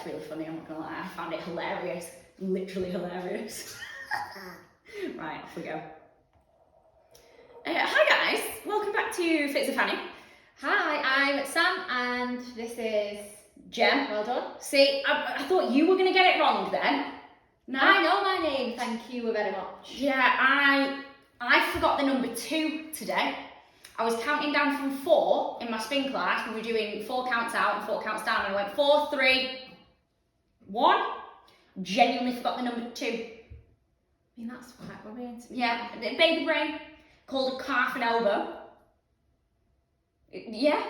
it's really funny, I'm not gonna lie. I found it hilarious. Literally hilarious. Right, off we go. Hi guys, welcome back to Fits with Fanny. Hi, I'm Sam, and this is Jem. Well done. See, I thought you were gonna get it wrong then. No. I know my name, thank you very much. Yeah, I forgot the number 2 today. I was counting down from 4 in my spin class. We were doing 4 counts out and 4 counts down, and I went 4, 3, 1. Genuinely forgot the number 2. I mean, that's quite worrying. Yeah, baby brain, called a calf and elbow. Yeah,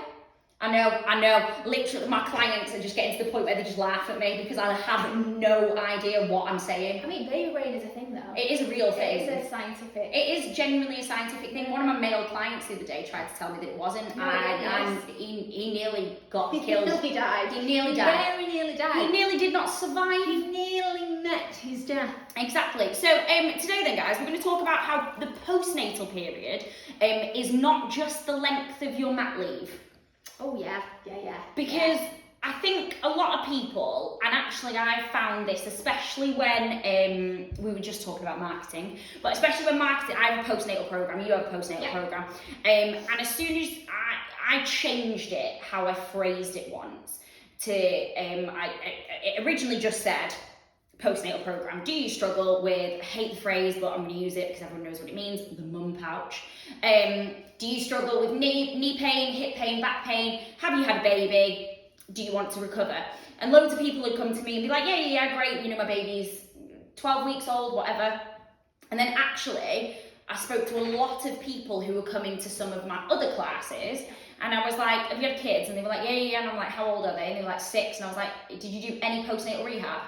I know. Literally, my clients are just getting to the point where they just laugh at me because I have no idea what I'm saying. I mean, baby brain is a thing, though. It is a real thing. It is a scientific. It is genuinely a scientific thing. One of my male clients the other day tried to tell me that it wasn't, and he nearly got killed. He nearly died. He nearly died. Very nearly died. He nearly did not survive. He nearly met his death. Exactly. So today then, guys, we're going to talk about how the postnatal period is not just the length of your mat leave. Oh yeah. Because I think a lot of people, and actually I found this, especially when we were just talking about marketing, but especially when marketing, I have a postnatal program, you have a postnatal program, and as soon as I changed it, how I phrased it once, to, it originally just said, postnatal program, do you struggle with, I hate the phrase, but I'm going to use it because everyone knows what it means, the mum pouch. Do you struggle with knee pain, hip pain, back pain? Have you had a baby? Do you want to recover? And loads of people would come to me and be like, yeah, great, my baby's 12 weeks old, whatever. And then actually, I spoke to a lot of people who were coming to some of my other classes, and I was like, have you had kids? And they were like, yeah, and I'm like, how old are they? And they were like 6, and I was like, did you do any postnatal rehab?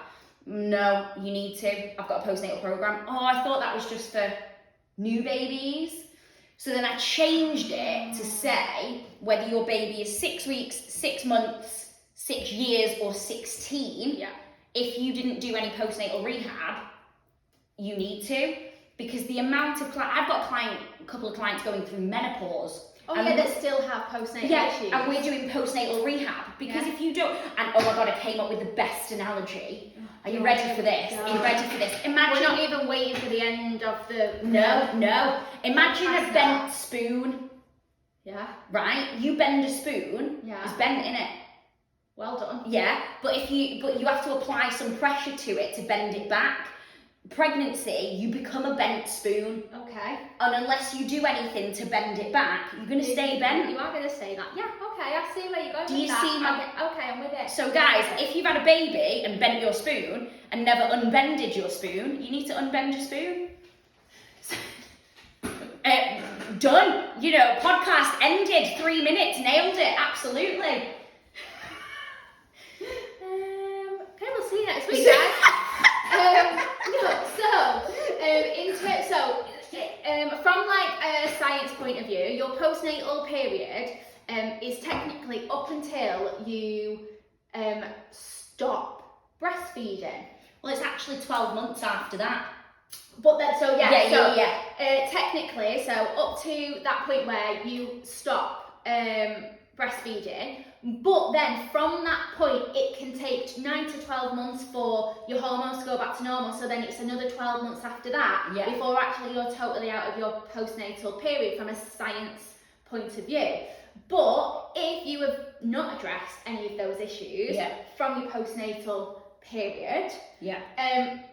No, you need to. I've got a postnatal program. Oh, I thought that was just for new babies. So then I changed it to say whether your baby is 6 weeks, 6 months, 6 years, or 16. If you didn't do any postnatal rehab, you need to, because the amount of I've got a couple of clients going through menopause. Oh yeah, that still have postnatal issues. And we're doing postnatal rehab because if you don't, and oh my god, I came up with the best analogy. Are you ready for this? Are you ready for this? Imagine. We're not even waiting for the end of the. No. Imagine a bent spoon. Yeah. Right? You bend a spoon. Yeah. It's bent, innit? Well done. Yeah, but you have to apply some pressure to it to bend it back. Pregnancy, you become a bent spoon. Okay. And unless you do anything to bend it back, you're going to stay bent. You are going to stay that. Yeah, okay, I see where you're going. Do you see my... Okay, I'm with it. So guys, if you've had a baby and bent your spoon and never unbended your spoon, you need to unbend your spoon. Done. Podcast ended. 3 minutes. Nailed it. Absolutely. Okay, we'll see you next week, guys. From like a science point of view, your postnatal period is technically up until you stop breastfeeding. Well, it's actually 12 months after that. But then, technically, so up to that point where you stop breastfeeding, but then from that point it can take 9 to 12 months for your hormones to go back to normal, so then it's another 12 months after that before actually you're totally out of your postnatal period from a science point of view. But if you have not addressed any of those issues from your postnatal period,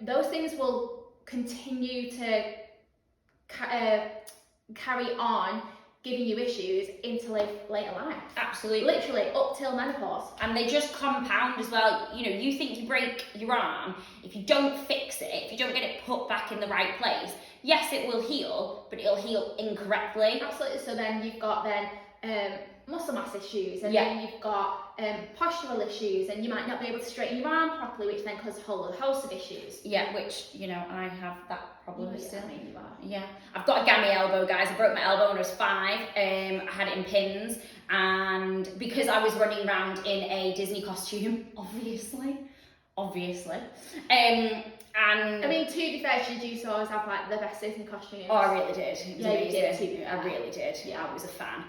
those things will continue to carry on giving you issues into later life. Absolutely. Literally up till menopause. And they just compound as well. You think you break your arm, if you don't fix it, if you don't get it put back in the right place, yes, it will heal, but it'll heal incorrectly. Absolutely. So then you've got muscle mass issues, and then you've got postural issues, and you might not be able to straighten your arm properly, which then causes a whole host of issues. Yeah, which, I have that problem still. I mean, you are. Yeah. I've got a gammy elbow, guys. I broke my elbow when I was 5. I had it in pins, and because I was running around in a Disney costume, obviously, obviously. And I mean, to be fair, she used to always have like the best Disney costumes. oh, I really did. It was Yeah, you did amazing. too. I really did. Yeah, I was a fan.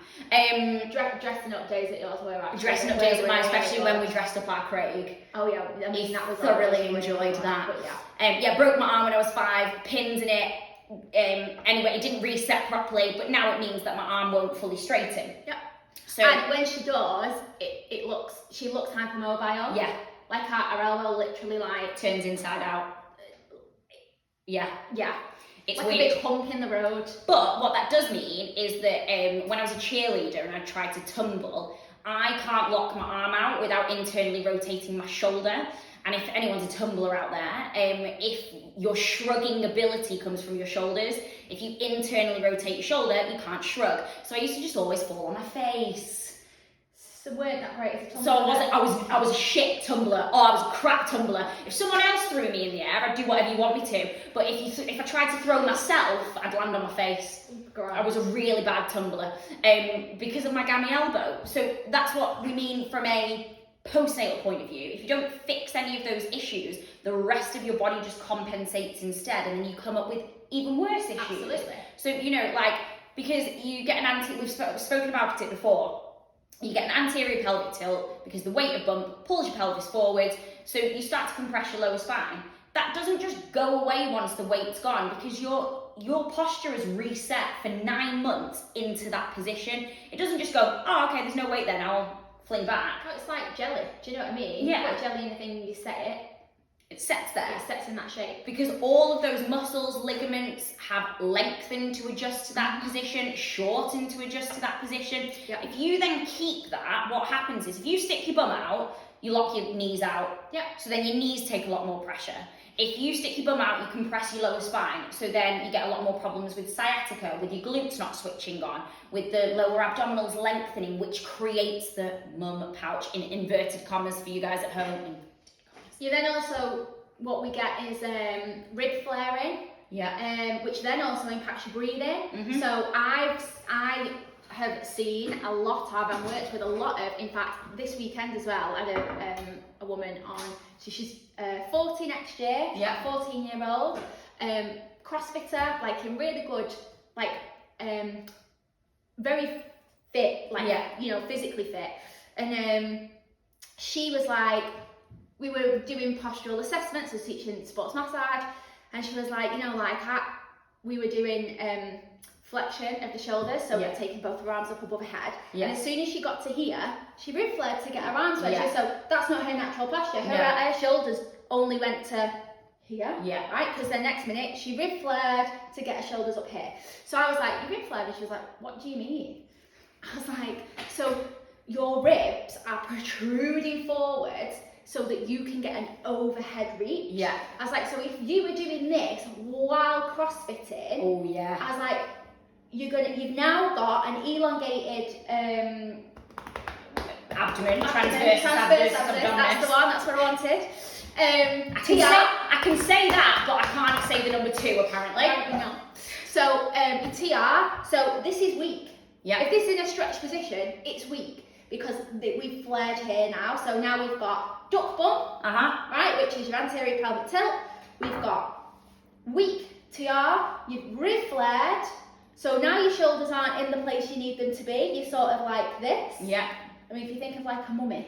Dressing up days at yours were actually. Dressing up days at mine, especially when we dressed up our Craig. Oh yeah, I mean that was thoroughly enjoyed that. But yeah. Yeah, broke my arm when I was 5, pins in it. Anyway, it didn't reset properly, but now it means that my arm won't fully straighten. Yep. So and when she does, she looks hypermobile. Yeah. Like her elbow literally like turns inside out. Yeah. Yeah. It's like weird. a big hump in the road. But what that does mean is that when I was a cheerleader and I tried to tumble, I can't lock my arm out without internally rotating my shoulder. And if anyone's a tumbler out there, if your shrugging ability comes from your shoulders, if you internally rotate your shoulder, you can't shrug. So I used to just always fall on my face. So weren't that great as a tumbler? So I was a shit tumbler. Oh, I was a crap tumbler. If someone else threw me in the air, I'd do whatever you want me to. But if I tried to throw myself, I'd land on my face. Gross. I was a really bad tumbler because of my gammy elbow. So that's what we mean from a postnatal point of view. If you don't fix any of those issues, the rest of your body just compensates instead, and then you come up with even worse issues. Absolutely. So, like, because you get we've spoken about it before, you get an anterior pelvic tilt because the weight of bump pulls your pelvis forward, so you start to compress your lower spine. That doesn't just go away once the weight's gone, because your posture is reset for 9 months into that position. It doesn't just go, oh, okay, there's no weight there, now I'll fling back. Oh, it's like jelly. Do you know what I mean? Yeah. You put jelly in the thing, you set it. It sets there. It sets in that shape. Because all of those muscles, ligaments have lengthened to adjust to that position, shortened to adjust to that position. Yep. If you then keep that, what happens is if you stick your bum out, you lock your knees out. Yep. So then your knees take a lot more pressure. If you stick your bum out, you compress your lower spine. So then you get a lot more problems with sciatica, with your glutes not switching on, with the lower abdominals lengthening, which creates the mum pouch in inverted commas for you guys at home. You then also, what we get is rib flaring, which then also impacts your breathing. Mm-hmm. So I have seen a lot of, and worked with a lot of, in fact, this weekend as well, I had a woman on, so she's 40 next year, 14-year-old, CrossFitter, like in really good, like very fit, like, physically fit. And she was like, we were doing postural assessments, I was teaching sports massage, and she was like, we were doing flexion of the shoulders, so we're taking both her arms up above her head, and as soon as she got to here, she rib flared to get her arms flexed, so that's not her natural posture. Her shoulders only went to here, right? Because the next minute, she rib flared to get her shoulders up here. So I was like, you rib flared? And she was like, what do you mean? I was like, so your ribs are protruding forward so that you can get an overhead reach. Yeah. I was like, so if you were doing this while crossfitting, I was like, you've now got an elongated abdomen, transverse abdominis. That's the one. That's what I wanted. I can say that, but I can't say the number 2 apparently. No. So TR. So this is weak. Yeah. If this is in a stretch position, it's weak because we've flared here now. So now we've got duck bump, right, which is your anterior pelvic tilt. We've got weak TR. You've rib flared. So now your shoulders aren't in the place you need them to be. You're sort of like this. Yeah. I mean, if you think of like a mummy.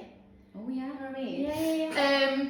Oh yeah, you know what I mean? Yeah.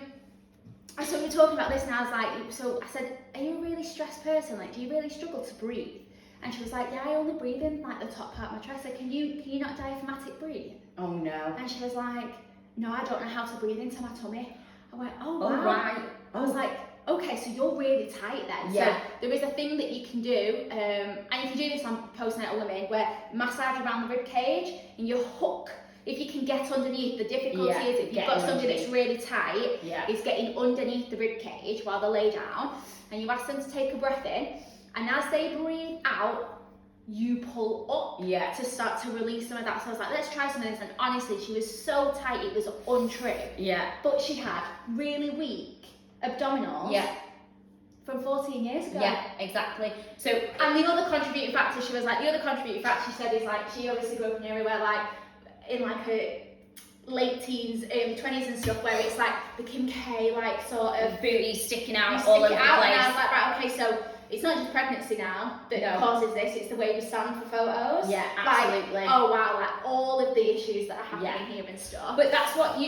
So we were talking about this, and I was like, so I said, are you a really stressed person? Like, do you really struggle to breathe? And she was like, yeah, I only breathe in like the top part of my chest. I said, can you not diaphragmatic breathe? Oh no. And she was like, no, I don't know how to breathe into my tummy. I went, oh wow. Oh, right. I was like, okay, so you're really tight then. Yeah. So there is a thing that you can do, and you can do this on postnatal women, where massage around the rib cage and you hook. If you can get underneath, the difficulty is if you've got somebody that's really tight, is getting underneath the rib cage while they lay down, and you ask them to take a breath in, and as they breathe out, you pull up to start to release some of that. So I was like, let's try some of this, and honestly, she was so tight, it was untrue. Yeah. But she had really weak abdominals. From 14 years ago. Yeah, exactly. So, and the other contributing factor, she was like, she said is like, she obviously grew up in an area where like, in like late teens, 20s and stuff, where it's like the Kim K, like sort of booty sticking out you all stick over it the out, place. and I was like, right, okay, so it's not just pregnancy now that causes this, it's the way we stand for photos. Yeah, absolutely. Like, oh wow, like all of the issues that are happening here and stuff. But that's what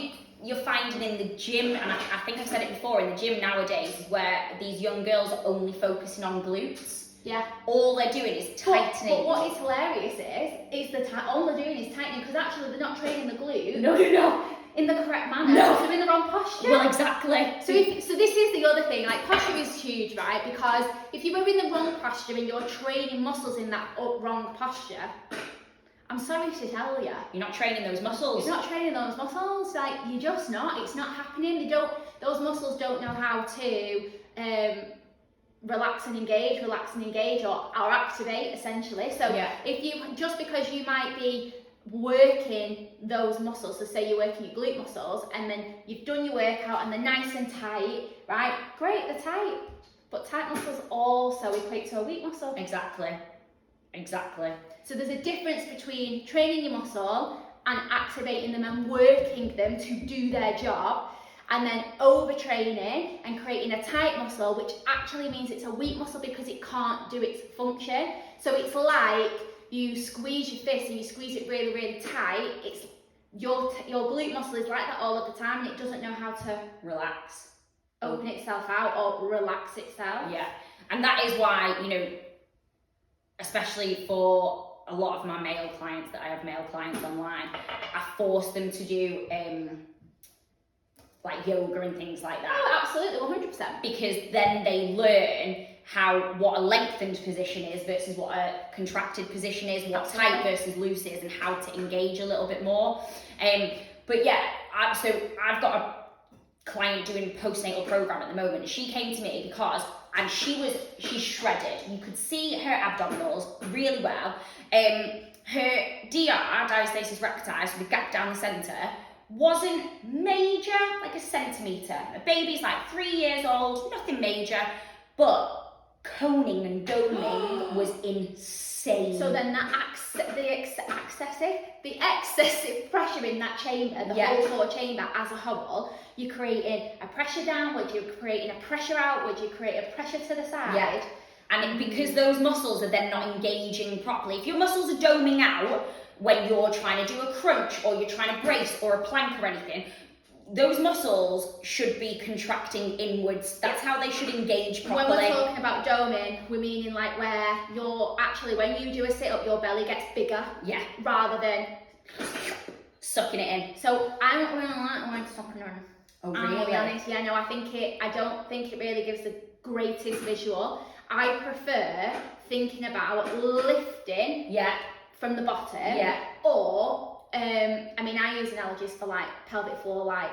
you're finding in the gym, and I think I've said it before, in the gym nowadays, where these young girls are only focusing on glutes. Yeah. All they're doing is tightening. But what is hilarious is all they're doing is tightening, because actually they're not training the glute. No. In the correct manner. No. They're in the wrong posture. Well, exactly. So this is the other thing, like posture is huge, right? Because if you were in the wrong posture and you're training muscles in that wrong posture, I'm sorry to tell you, you're not training those muscles. You're not training those muscles. Like, you're just not. It's not happening. Those muscles don't know how to relax and engage, or activate, essentially. So just because you might be working those muscles, so say you're working your glute muscles, and then you've done your workout and they're nice and tight, right? Great, they're tight. But tight muscles also equate to a weak muscle. Exactly. So there's a difference between training your muscle and activating them and working them to do their job, and then overtraining and creating a tight muscle, which actually means it's a weak muscle because it can't do its function. So it's like you squeeze your fist and you squeeze it really, really tight. It's your glute muscle is like that all of the time, and it doesn't know how to relax, open itself out, or relax itself. Yeah, and that is why, especially for a lot of my male clients, that I have male clients online, I force them to do like yoga and things like that. Oh, absolutely, 100%. Because then they learn what a lengthened position is versus what a contracted position is, what tight versus loose is, and how to engage a little bit more. But yeah, so I've got a client doing postnatal program at the moment, and she came to me because, and she's shredded. You could see her abdominals really well. Her DR, diastasis recti, so the gap down the centre, wasn't major, like a centimetre. A baby's like 3 years old, nothing major, but coning and doming was insane. So then the excessive pressure in that chamber, the whole core chamber as a whole, you're creating a pressure downward, you're creating a pressure outward, you create a pressure to the side. Yeah. And because those muscles are then not engaging properly, if your muscles are doming out when you're trying to do a crunch or you're trying to brace or a plank or anything, those muscles should be contracting inwards. That's how they should engage properly. When we're talking about doming, we're meaning like where you're actually, when you do a sit-up, your belly gets bigger. Yeah. Rather than sucking it in. So I don't really like sucking it in. Oh, I'm really? gonna be honest. Yeah, no, I don't think it really gives the greatest visual. I prefer thinking about lifting from the bottom. Yeah. Or I use analogies for like pelvic floor, like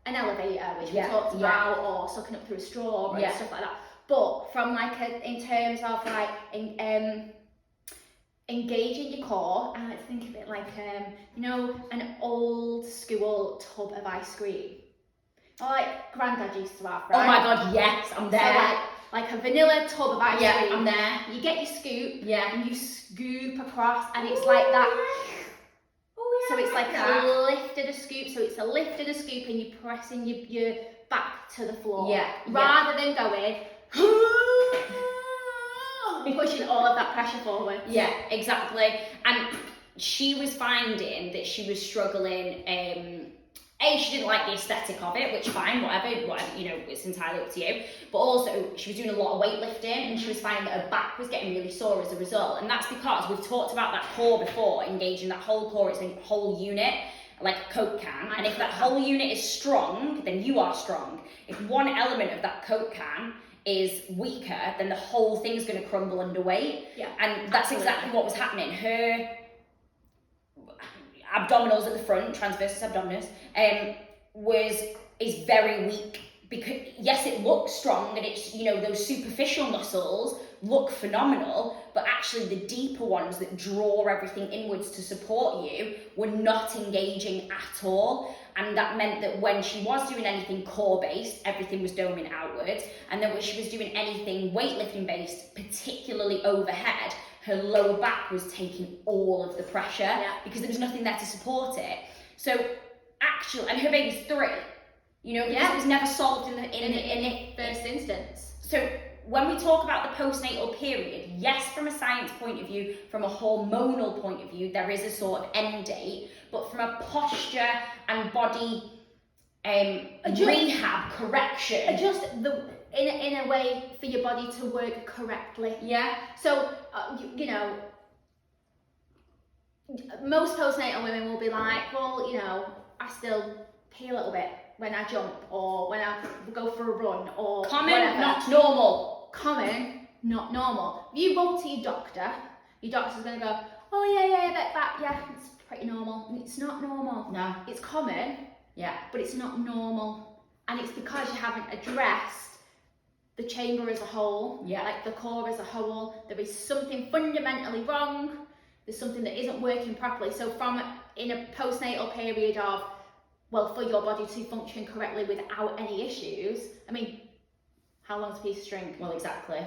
an elevator, which we talked about, or sucking up through a straw and stuff like that. But from like in terms of like engaging your core, I like to think of it like an old school tub of ice cream, or like Grandad used to have, right? Oh my god, yes, I'm there. So like a vanilla tub of ice cream. Yeah, I'm there. You get your scoop, and you scoop across, and it's like that. So it's like a lift and a scoop. So it's a lift and a scoop, and you're pressing your back to the floor. Yeah. Rather than going pushing all of that pressure forward. Yeah, exactly. And she was finding that she was struggling. She didn't like the aesthetic of it, which fine, whatever, it's entirely up to you. But also, she was doing a lot of weightlifting, and she was finding that her back was getting really sore as a result. And that's because we've talked about that core before, engaging that whole core. It's a whole unit, like a Coke can. And if that whole unit is strong, then you are strong. If one element of that Coke can is weaker, then the whole thing's going to crumble under weight. Yeah, and that's exactly what was happening. Her abdominals at the front, transversus abdominis, is very weak, because yes, it looks strong, and it's, those superficial muscles look phenomenal, but actually the deeper ones that draw everything inwards to support you were not engaging at all. And that meant that when she was doing anything core based, everything was doming outwards, and then when she was doing anything weightlifting based, particularly overhead, her lower back was taking all of the pressure because there was nothing there to support it. So actual, and her baby's 3, you know, because it was never solved in the first instance. So when we talk about the postnatal period, yes, from a science point of view, from a hormonal point of view, there is a sort of end date, but from a posture and body rehab correction, in a way for your body to work correctly. Yeah. So you know, most postnatal women will be like, well, you know, I still pee a little bit when I jump or when I go for a run or common, whatever. not normal. Common, not normal. If you go to your doctor's going to go, oh yeah, it's pretty normal. And it's not normal. No. It's common, but it's not normal. And it's because you haven't addressed the chamber as a whole, like the core as a whole. There is something fundamentally wrong. There's something that isn't working properly. So in a postnatal period of, well, for your body to function correctly without any issues, I mean, how long's a piece of string? Well, exactly.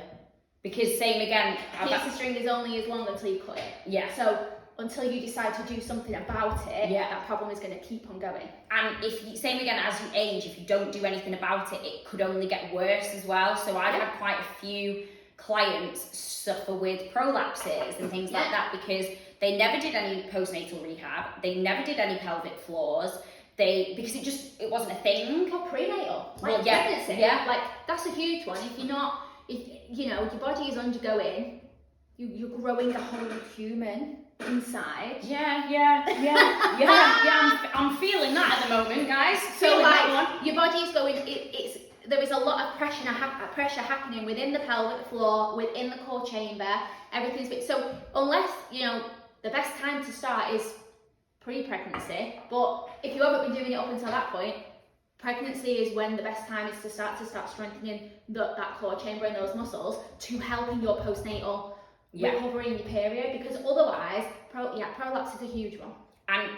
Because same again. A piece of string is only as long until you cut it. Yeah. So until you decide to do something about it, that problem is going to keep on going. And same again, as you age, if you don't do anything about it, it could only get worse as well. So I've had quite a few clients suffer with prolapses and things like that because they never did any postnatal rehab, they never did any pelvic floors, because it wasn't a thing. Or prenatal, like pregnancy, like that's a huge one. If you know, your body is undergoing, you're growing a whole human inside. I'm feeling that at the moment, guys. So like your body's going, there is a lot of pressure happening within the pelvic floor, within the core chamber. Everything's big. So unless, you know, the best time to start is pre-pregnancy, but if you haven't been doing it up until that point, pregnancy is when the best time is to start strengthening that core chamber and those muscles to help in your postnatal recovery in your period, because otherwise, prolapse is a huge one. And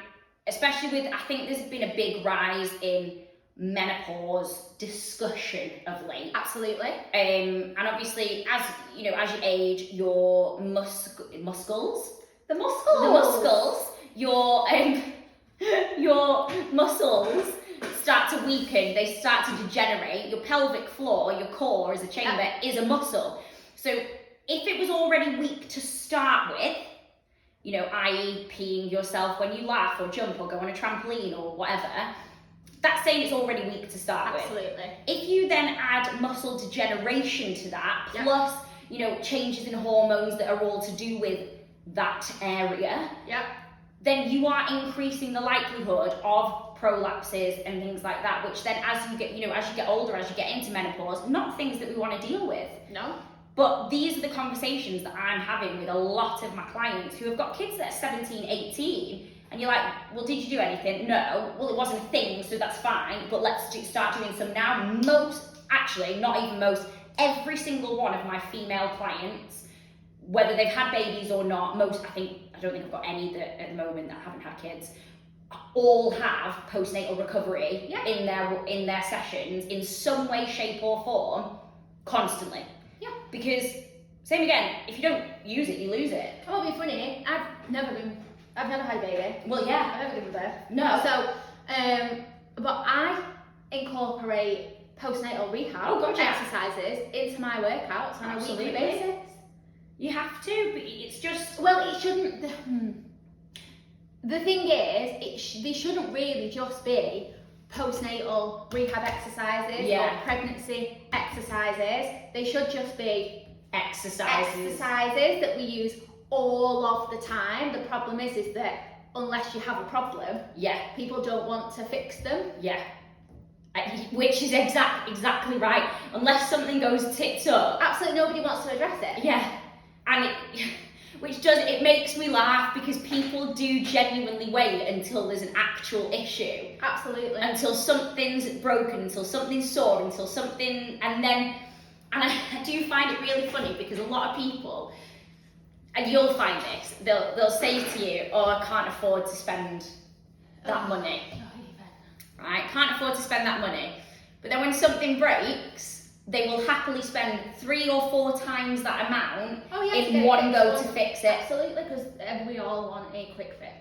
especially I think there's been a big rise in menopause discussion of late. Absolutely. And obviously, as you know, as you age, your muscles, your muscles start to weaken, they start to degenerate. Your pelvic floor, your core as a chamber, is a muscle. So if it was already weak to start with, you know, i.e. peeing yourself when you laugh or jump or go on a trampoline or whatever, that's saying it's already weak to start with. Absolutely. If you then add muscle degeneration to that, plus, you know, changes in hormones that are all to do with that area, then you are increasing the likelihood of prolapses and things like that, which then as you get older, as you get into menopause, not things that we want to deal with. No. But these are the conversations that I'm having with a lot of my clients who have got kids that are 17, 18, and you're like, well, did you do anything? No. Well, it wasn't a thing, so that's fine, but let's start doing some now. Every single one of my female clients, whether they've had babies or not, I don't think I've got any that at the moment that haven't had kids, all have postnatal recovery in their sessions in some way, shape or form, constantly. Yeah. Because, same again, if you don't use it, you lose it. It won't be funny, I've never had a baby. Well, yeah. I've never given birth. No. So, but I incorporate postnatal rehab exercises into my workouts on a weekly basis. You have to, but it's just... Well, it shouldn't... The thing is, they shouldn't really just be postnatal rehab exercises or pregnancy exercises. They should just be exercises that we use all of the time. The problem is that unless you have a problem, people don't want to fix them. Yeah. Which is exactly right. Unless something goes tits up. Absolutely nobody wants to address it. Yeah. And it makes me laugh because people do genuinely wait until there's an actual issue. Absolutely. Until something's broken, until something's sore, until something, and I do find it really funny because a lot of people, and you'll find this, they'll say to you, oh, I can't afford to spend that money. Not even. Right? Can't afford to spend that money. But then when something breaks, they will happily spend 3 or 4 times that amount in one go to fix it. Absolutely, because we all want a quick fix.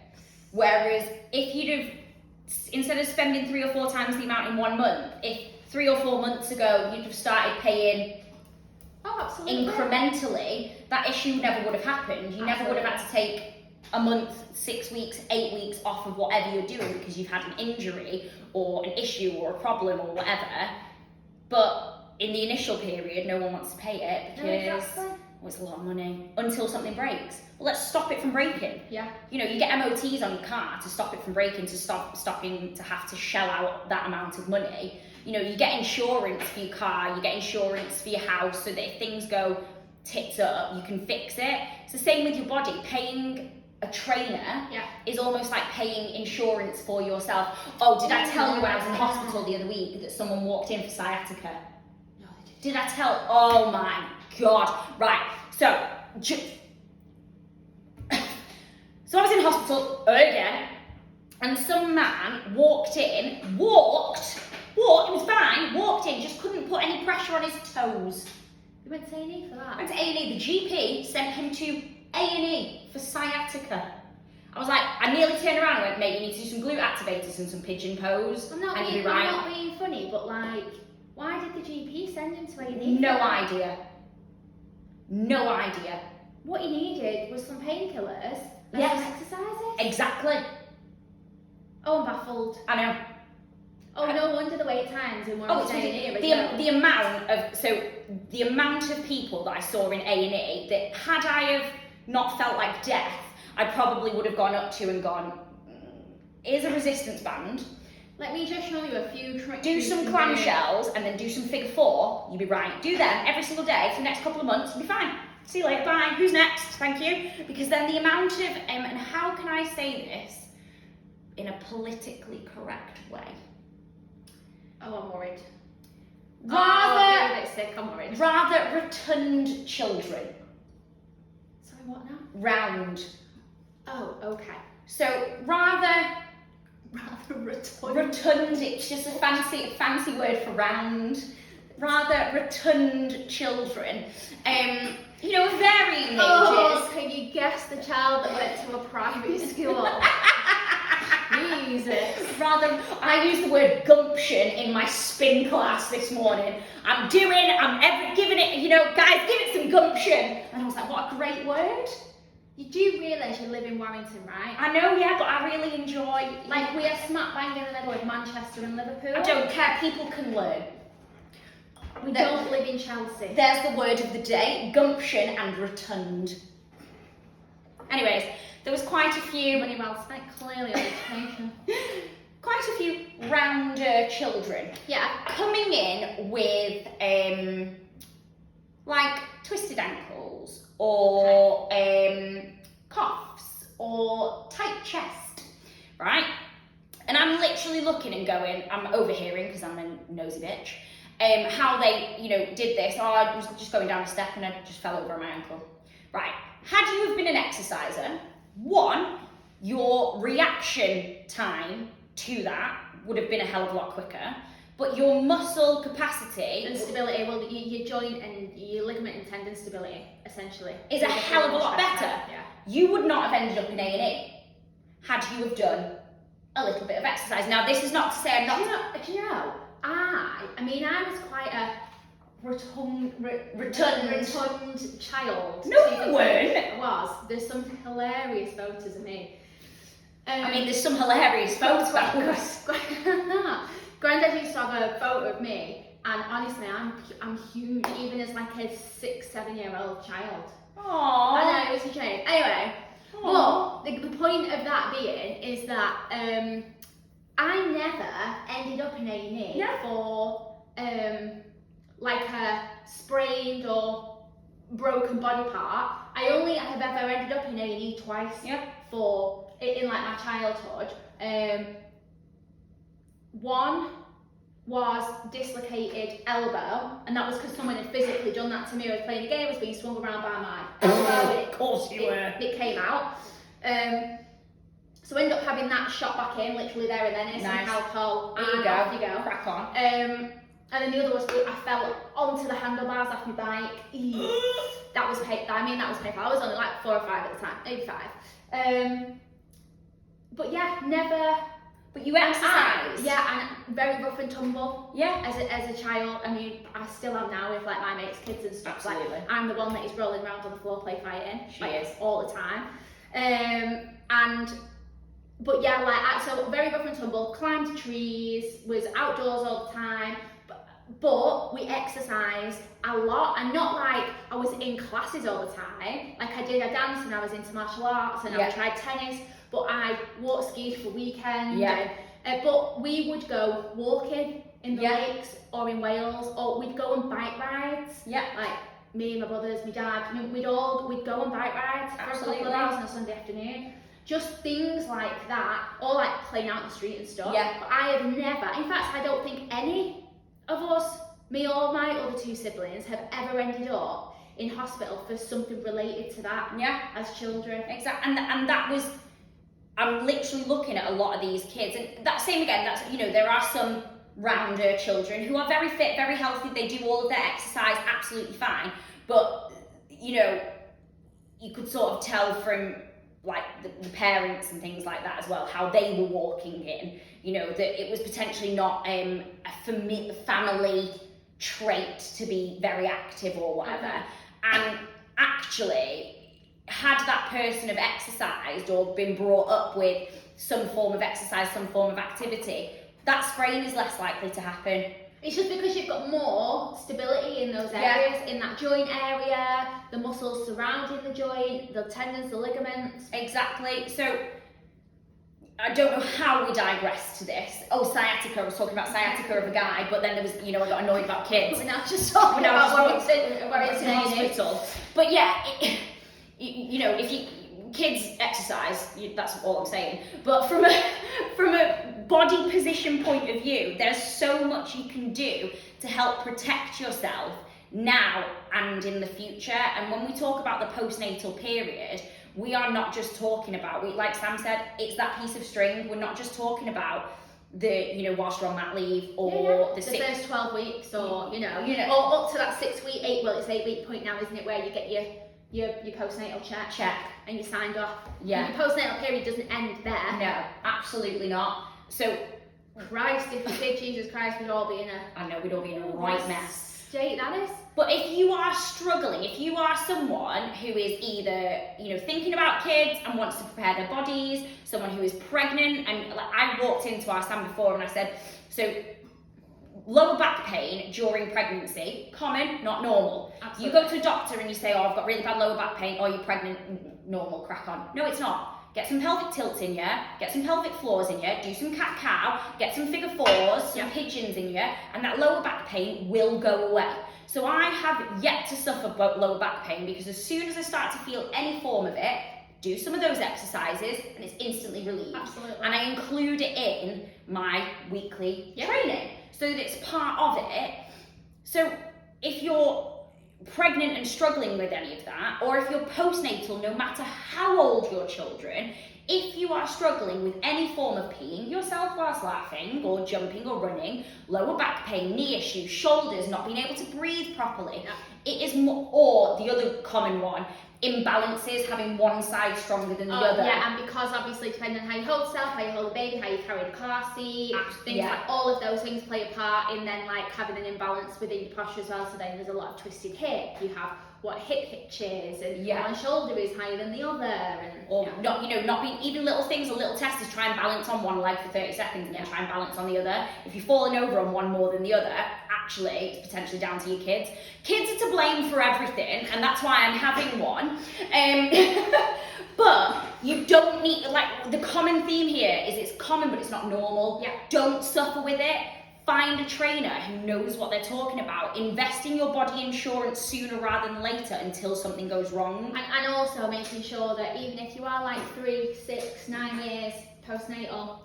Whereas if you'd have instead of spending 3 or 4 times the amount in 1 month, if 3 or 4 months ago you'd have started paying incrementally, that issue never would have happened. You never would have had to take a month, 6 weeks, 8 weeks off of whatever you're doing because you've had an injury or an issue or a problem or whatever. But in the initial period, no one wants to pay it because it's a lot of money until something breaks. Well, let's stop it from breaking. Yeah. You know, you get MOTs on your car to stop it from breaking, to stopping to have to shell out that amount of money. You know, you get insurance for your car, you get insurance for your house, so that if things go tits up, you can fix it. It's the same with your body. Paying a trainer is almost like paying insurance for yourself. Oh, did I tell you when I was in hospital the other week that someone walked in for sciatica? No, they didn't. Did I tell? Oh my God. Right, so I was in hospital again, and some man walked in, it was fine, walked in, just couldn't put any pressure on his toes. You went to A&E for that? Went to A&E, the GP sent him to A&E for sciatica. I was like, I nearly turned around and went, mate, you need to do some glute activators and some pigeon pose. I'm not being funny, but like, why did the GP send him to A&E? No idea. No idea. What he needed was some painkillers and Yes. some exercises. Exactly. Oh, I'm baffled. I know. Oh, no wonder the wait times in one Oh, A&E the amount of people that I saw in A&E that had I have not felt like death, I probably would have gone up to and gone, here's a resistance band. Let me just show you a few tricks. Do some clamshells and then do some figure 4, you'll be right. Do them every single day for the next couple of months, you'll be fine. See you later, bye. Who's next? Thank you. Because then the amount of, and how can I say this in a politically correct way? Oh, I'm worried. Rather, I'm a bit sick, I'm worried. rather rotund children. Sorry, what now? Round. Oh, okay. So rather Rotund. rotund, it's just a fancy word for round. Rather rotund children. You know, of varying ages. Oh, can you guess the child that went to a private school? Jesus. Rather, I used the word gumption in my spin class this morning. I'm giving it, you know, guys, give it some gumption. And I was like, what a great word. You do realise you live in Warrington, right? I know, yeah, but I really enjoy... Like, we are smack bang in the middle of Manchester and Liverpool. I don't care, people can learn. We don't live in Chelsea. There's the word of the day, gumption and rotund. Anyways, there was quite a few... Money well spent, clearly, on education. Quite a few rounder children. Yeah. Coming in with, like, twisted ankles, or coughs, or tight chest, right? And I'm literally looking and going, I'm overhearing, because I'm a nosy bitch, how they, you know, did this. Oh, I was just going down a step and I just fell over on my ankle. Right, had you have been an exerciser, one, your reaction time to that would have been a hell of a lot quicker, but your muscle capacity And stability, well, your joint and your ligament and tendon stability, essentially, is a hell of a lot better. Yeah. You would not have ended up in A&E had you have done a little bit of exercise. Now, this is not to say I'm not... Do you know, I mean, I was quite a rotund child. No, you weren't. I was. There's some hilarious photos of me. I mean, there's some hilarious photos back. Granddad used to have a photo of me, and honestly, I'm huge, even as like a 6-7-year-old child. Aww. I know, it was a shame. Anyway, but the point of that being is that I never ended up in A&E for like a sprained or broken body part. I only have ever ended up in A&E twice for in like my childhood. One was dislocated elbow, and that was because someone had physically done that to me. I was playing a game, I was being swung around by my elbow. Of course you were. It came out. So I ended up having that shot back in, literally there and then, in some alcohol. There you go. Off you go. Crack on. And then the other was I fell onto the handlebars off my bike. That was painful. I mean, that was painful. I was only like 4 or 5 at the time, maybe 5. But yeah, never But you exercise. And very rough and tumble. Yeah. As a child, I mean, I still am now with like my mates' kids and stuff. Absolutely. Like, I'm the one that is rolling around on the floor play fighting. She is. All the time. But yeah, so very rough and tumble, climbed trees, was outdoors all the time, but we exercised a lot, and not like I was in classes all the time. Like I did a dance and I was into martial arts and I tried tennis, but I walked skis for weekends. Yeah. But we would go walking in the lakes or in Wales, or we'd go on bike rides. Yeah. Like me and my brothers, my dad, we'd go on bike rides for a couple of hours on a Sunday afternoon. Just things like that, or like playing out in the street and stuff. Yeah. But I have never, in fact, I don't think any of us, me or my other two siblings, have ever ended up in hospital for something related to that. Yeah. As children. Exactly. And that was, I'm literally looking at a lot of these kids, and that same again, that's, you know, there are some rounder children who are very fit, very healthy, they do all of their exercise absolutely fine, but, you know, you could sort of tell from like the parents and things like that as well, how they were walking in, you know, that it was potentially not a family trait to be very active or whatever. And actually, had that person have exercised or been brought up with some form of exercise, some form of activity, that sprain is less likely to happen. It's just because you've got more stability in those areas, in that joint area, the muscles surrounding the joint, the tendons, the ligaments. Exactly. So, I don't know how we digressed to this. Oh, sciatica. I was talking about sciatica of a guy, but then there was, you know, I got annoyed about kids. We're now just talking about where it's in hospital. But yeah, you know, if you kids exercise, that's all I'm saying. But from a body position point of view, there's so much you can do to help protect yourself now and in the future. And when we talk about the postnatal period, we are not just talking about, like Sam said, it's that piece of string. We're not just talking about the, you know, whilst you're on mat leave or the first 12 weeks or, you know, or up to that 6 week, it's 8 week point now, isn't it, where you get your postnatal check and you signed off. Yeah. And your postnatal period doesn't end there. No, absolutely not. So, Christ, if we did, Jesus Christ, we'd all be in I know, we'd all be in a right mess. State that is. But if you are struggling, if you are someone who is either, you know, thinking about kids and wants to prepare their bodies, someone who is pregnant, and like I walked into our stand before and I said, so lower back pain during pregnancy, common, not normal. Absolutely. You go to a doctor and you say, oh, I've got really bad lower back pain, or you're pregnant, normal, crack on. No, it's not. Get some pelvic tilts in you, get some pelvic floors in you, do some cat-cow, get some figure fours, some pigeons in you, and that lower back pain will go away. So I have yet to suffer lower back pain, because as soon as I start to feel any form of it, do some of those exercises and it's instantly relieved. Absolutely. And I include it in my weekly training so that it's part of it. So if you're pregnant and struggling with any of that, or if you're postnatal, no matter how old your children, if you are struggling with any form of peeing yourself whilst laughing or jumping or running, lower back pain, knee issues, shoulders, not being able to breathe properly, it is more, or the other common one, imbalances, having one side stronger than the other. Yeah, and because obviously depending on how you hold yourself, how you hold the baby, how you carry the car seat, things like all of those things play a part in then like having an imbalance within your posture as well. So then there's a lot of twisted hip. You have what hip hitches, and one shoulder is higher than the other, and not, you know, not being even little things or little tests is try and balance on one leg for 30 seconds and then try and balance on the other. If you're falling over on one more than the other, actually it's potentially down to your kids. Kids are to blame for everything, and that's why I'm having one. But you don't need, like, the common theme here is it's common but it's not normal. Don't suffer with it. Find a trainer who knows what they're talking about. Invest in your body insurance sooner rather than later until something goes wrong. And also making sure that even if you are like 3, 6, 9 years postnatal,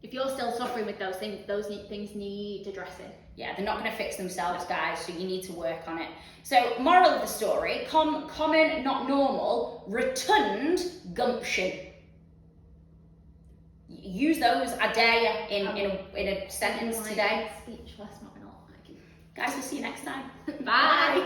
if you're still suffering with those things need addressing. Yeah, they're not going to fix themselves, guys, so you need to work on it. So, moral of the story, common, not normal, rotund gumption. Use those, I dare you, in a sentence today. Speechless, not. Guys, we'll see you next time. Bye.